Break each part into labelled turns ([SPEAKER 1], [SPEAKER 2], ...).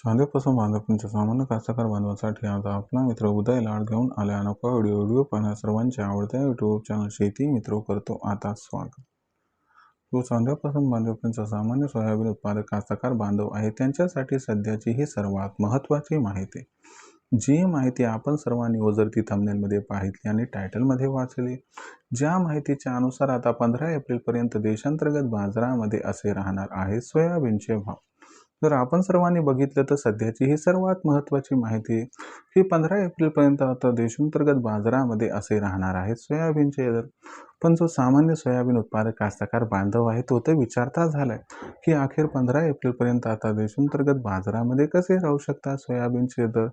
[SPEAKER 1] चांदीपासून बांधकामाच्या सामान्य कास्तकार बांधवांसाठी आता आपला मित्र उदय लाड घेऊन आला अनोखा व्हिडिओ पाहण्यास सर्वांच्या आवडत्या यूट्यूब चॅनल शेती मित्र करतो आता स्वागत। जो चांदीपासून बांधकामाच्या सामान्य सोयाबीन उत्पादक कास्तकार बांधव आहे त्यांच्यासाठी सध्याची ही सर्वात महत्त्वाची माहिती, जी माहिती आपण सर्वांनी ओझरती थंबनेलमध्ये पाहिली आणि टायटलमध्ये वाचली। ज्या माहितीच्या अनुसार आता 15 एप्रिलपर्यंत देशांतर्गत बाजारामध्ये असे राहणार आहे सोयाबीनचे भाव। जर आपण सर्वांनी बघितलं तर सध्याची ही सर्वात महत्त्वाची माहिती ही 15 एप्रिलपर्यंत आता देशांतर्गत बाजारामध्ये असे राहणार आहेत सोयाबीनचे दर। पण जो सामान्य सोयाबीन उत्पादक कास्तकार बांधव आहे तो तर विचारता झालाय की अखेर 15 एप्रिलपर्यंत आता देशांतर्गत बाजारामध्ये कसे राहू शकतात सोयाबीनचे दर।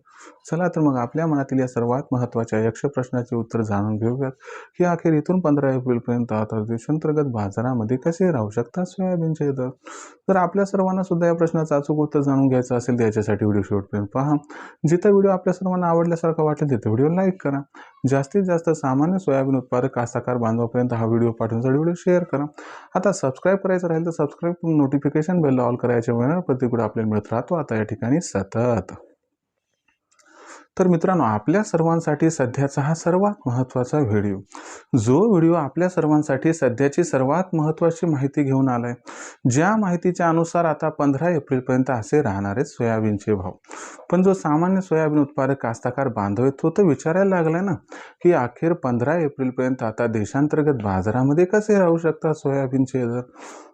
[SPEAKER 1] चला तर मग आपल्या मनातील या सर्वात महत्त्वाच्या यक्ष प्रश्नाचे उत्तर जाणून घेऊयात की अखेर इथून 15 एप्रिलपर्यंत आता देशांतर्गत बाजारामध्ये कसे राहू शकतात सोयाबीनचे दर। तर आपल्या सर्वांना सुद्धा या प्रश्नाचं अचूक उत्तर जाणून घ्यायचं असेल तर याच्यासाठी व्हिडिओ शेवटपर्यंत पहा। जिथं व्हिडिओ आपल्या सर्वांना आवडल्यासारखा वाटेल तिथे व्हिडिओ लाईक करा। जास्तीत जास्त सामान्य सोयाबीन उत्पादक कास्तकार बांधवापर्यंत हा व्हिडिओ पाठवण्यासाठी व्हिडिओ शेअर करा। आता सबस्क्राईब करायचं राहील तर सबस्क्राईब करून नोटिफिकेशन बेल ऑल करायचे वेळेला प्रतिक्रिया आपल्याला मिळत राहतो आता या ठिकाणी सतत। तर मित्रांनो, आपल्या सर्वांसाठी सध्याचा हा सर्वात महत्त्वाचा व्हिडिओ, जो व्हिडिओ आपल्या सर्वांसाठी सध्याची सर्वात महत्त्वाची माहिती घेऊन आलाय। ज्या माहितीच्या अनुसार आता 15 एप्रिलपर्यंत असे राहणार आहेत सोयाबीनचे भाव। पण जो सामान्य सोयाबीन उत्पादक कास्तकार बांधव आहे तो तर विचारायला लागलाय ना की अखेर 15 एप्रिलपर्यंत आता देशांतर्गत बाजारामध्ये कसे राहू शकतात सोयाबीनचे दर।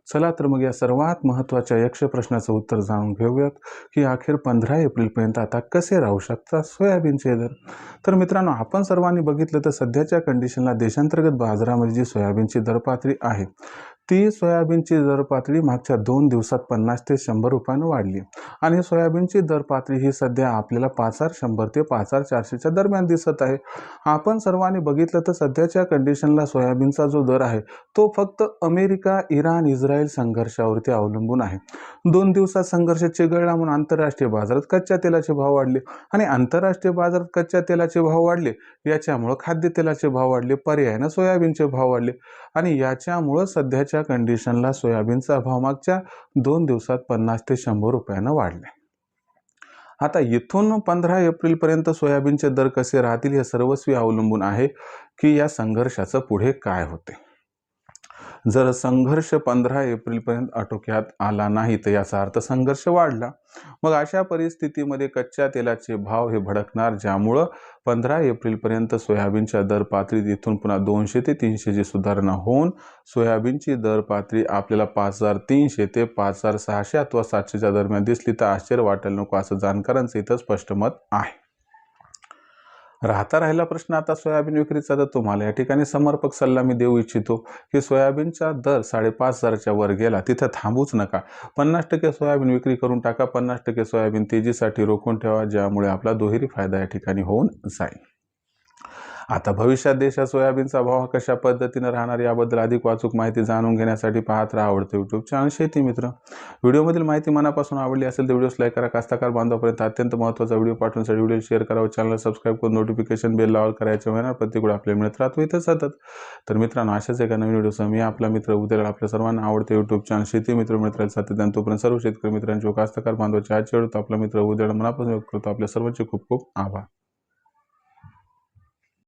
[SPEAKER 1] चला तर मग या सर्वात महत्त्वाच्या यक्ष प्रश्नाचं उत्तर जाणून घेऊयात की अखेर 15 एप्रिलपर्यंत आता कसे राहू शकतात सोयाबीनचे दर। तर मित्रांनो, आपण सर्वांनी बघितलं तर सध्याच्या कंडिशनला देशांतर्गत बाजारामध्ये जी सोयाबीनची दर पातळी आहे ती सोयाबीनची दर पातळी मागच्या 2 दिवसात 50 ते 100 रुपयानं वाढली आणि सोयाबीनची दर पातळी ही सध्या आपल्याला 5100 ते 5400च्या दरम्यान दिसत आहे। आपण सर्वांनी बघितलं तर सध्याच्या कंडिशनला सोयाबीनचा जो दर आहे तो फक्त अमेरिका, इराण, इस्रायल संघर्षावरती अवलंबून आहे। 2 दिवसात संघर्ष चिघळला म्हणून आंतरराष्ट्रीय बाजारात कच्च्या तेलाचे भाव वाढले आणि आंतरराष्ट्रीय बाजारात कच्च्या तेलाचे भाव वाढले याच्यामुळे खाद्यतेलाचे भाव वाढले, पर्यायाने सोयाबीनचे भाव वाढले आणि याच्यामुळे सध्याच्या कंडिशनला सोयाबीनचा भाव मागच्या 2 दिवसात 50 ते 100 रुपयानं वाढले। आता इथून 15 एप्रिलपर्यंत सोयाबीनचे दर कसे राहतील हे सर्वस्वी अवलंबून आहे की या संघर्षाचं पुढे काय होते। जर संघर्ष 15 एप्रिलपर्यंत आटोक्यात आला नाही तर याचा अर्थ संघर्ष वाढला, मग अशा परिस्थितीमध्ये कच्च्या तेलाचे भाव हे भडकणार, ज्यामुळं 15 एप्रिलपर्यंत सोयाबीनच्या दर पातळीत इथून पुन्हा 200 ते 300ची सुधारणा होऊन सोयाबीनची दर पातळी आपल्याला 5300 ते 5600 अथवा 700च्या दरम्यान दिसली तर आश्चर्य वाटायला नको असं जाणकारांचं इथं स्पष्ट मत आहे। राहिला प्रश्न आता सोयाबीन विक्रीचा, तर तुम्हाला या ठिकाणी समर्पक सल्ला मी देऊ इच्छितो की सोयाबीनचा दर 5500च्या वर गेला तिथं थांबूच नका, 50% सोयाबीन विक्री करून टाका, 50% सोयाबीन तेजीसाठी रोखून ठेवा, ज्यामुळे आपला दुहेरी फायदा या ठिकाणी होऊन जाईल। आता भविष्यात देशात सोयाबीनचा भाव कशा पद्धतीने राहणार याबद्दल अधिक वाचूक माहिती जाणून घेण्यासाठी पाहत राहा आवडते यूट्यूब चॅनल शेती मित्र। व्हिडिओमधील माहिती मनापासून आवडली असेल तर व्हिडिओस लाईक करा, कास्तकार बांधवापर्यंत अत्यंत महत्त्वाचा व्हिडिओ पाठवण्यासाठी व्हिडिओ शेअर करा व चॅनल सबस्क्राईब करून नोटिफिकेशन बेल ऑल करायचे वेळेला प्रतिक्रिया आपल्याला मिळत राहतो इथं सतत। तर मित्रांनो, अशाच एका नवीन व्हिडिओसह मी आपला मित्र उद्या आपल्या सर्वांना आवडते यूट्यूब चॅनल शेती मित्र मित्रांना सातत्याने तोपर्यंत सर्व शेतकरी मित्रांची व कास्तकार बांधवांची आजच्या व्हिडिओत आपला मित्र उद्या मनापासून व्यक्त करतो। आपल्या सर्वांचे खूप खूप आभार।